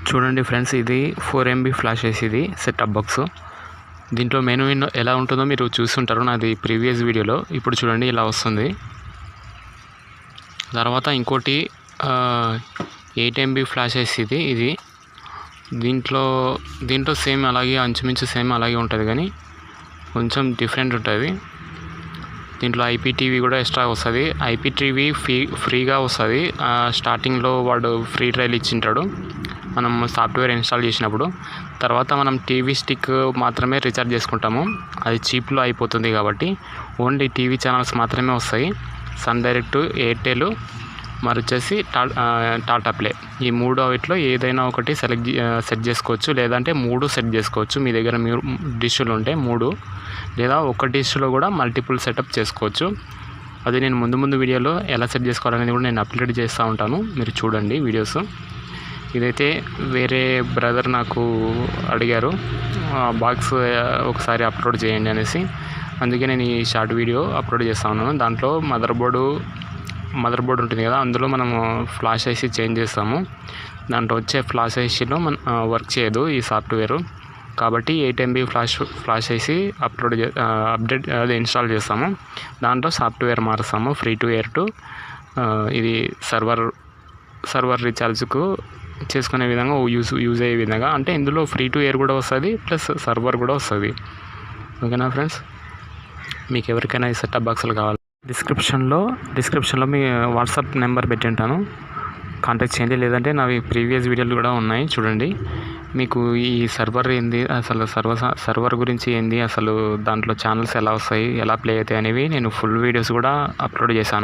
చూడండి ఫ్రెండ్స్, ఇది 4 MB flash వేసి ఇది సెటప్ బాక్స్. దీంట్లో మెనూ ఎలా ఉంటుందో మీరు చూస్తుంటారు నాది ప్రీవియస్ వీడియోలో. ఇప్పుడు చూడండి ఇలా వస్తుంది. తర్వాత ఇంకోటి 8 MB ఫ్లాష్ వేసి ఇది దీంట్లో సేమ్ అలాగే అంచుమించు సేమ్ అలాగే ఉంటుంది, కానీ కొంచెం డిఫరెంట్ ఉంటుంది. దీంట్లో IPTV కూడా ఎక్స్ట్రా వస్తుంది. IPTV ఫ్రీగా వస్తుంది. స్టార్టింగ్లో వాడు ఫ్రీ ట్రయల్ ఇచ్చింటాడు మనం సాఫ్ట్వేర్ ఇన్స్టాల్ చేసినప్పుడు. తర్వాత మనం టీవీ స్టిక్ మాత్రమే రీఛార్జ్ చేసుకుంటాము. అది చీప్లో అయిపోతుంది కాబట్టి ఓన్లీ టీవీ ఛానల్స్ మాత్రమే వస్తాయి. సన్ డైరెక్ట్, ఎయిర్టెల్, మరి వచ్చేసి టాటా ప్లే. ఈ వీటిలో ఏదైనా ఒకటి సెట్ చేసుకోవచ్చు, లేదంటే 3 సెట్ చేసుకోవచ్చు. మీ దగ్గర మీరు డిష్లు ఉంటే 3, లేదా ఒక డిష్లో కూడా మల్టిపుల్ సెటప్ చేసుకోవచ్చు. అది నేను ముందు వీడియోలో ఎలా సెట్ చేసుకోవాలనేది కూడా నేను అప్లోడ్ చేస్తూ ఉంటాను, మీరు చూడండి వీడియోస్. ఇదైతే వేరే బ్రదర్ నాకు అడిగారు బాక్స్ ఒకసారి అప్లోడ్ చేయండి అనేసి, అందుకే నేను ఈ షార్ట్ వీడియో అప్లోడ్ చేస్తూ ఉన్నాను. దాంట్లో మదర్ బోర్డు ఉంటుంది కదా, అందులో మనము ఫ్లాష్ ఐసి చేంజ్ చేస్తాము. దాంట్లో వచ్చే ఫ్లాష్ ఐసీలో వర్క్ చేయదు ఈ సాఫ్ట్వేరు, కాబట్టి 8 MB ఫ్లాష్ ఐసి అప్డేట్ అది ఇన్స్టాల్ చేస్తాము. దాంట్లో సాఫ్ట్వేర్ మారుస్తాము ఫ్రీ టు ఎయిర్ టు ఇది సర్వర్ రీఛార్జ్కు చేసుకునే విధంగా యూజ్ అయ్యే విధంగా. అంటే ఇందులో ఫ్రీ టు ఎయిర్ కూడా వస్తుంది, ప్లస్ సర్వర్ కూడా వస్తుంది. ఓకేనా ఫ్రెండ్స్, మీకు ఎవరికైనా ఈ సెటప్ బాక్సులు కావాలి, డిస్క్రిప్షన్లో మీ వాట్సాప్ నెంబర్ పెట్టి ఉంటాను, కాంటాక్ట్ చేయండి. లేదంటే నావి ప్రీవియస్ వీడియోలు కూడా ఉన్నాయి, చూడండి. మీకు ఈ సర్వర్ ఏంది, అసలు సర్వర్ గురించి ఏంది, అసలు దాంట్లో ఛానల్స్ ఎలా వస్తాయి, ఎలా ప్లే అవుతాయి అనేవి నేను ఫుల్ వీడియోస్ కూడా అప్లోడ్ చేశాను.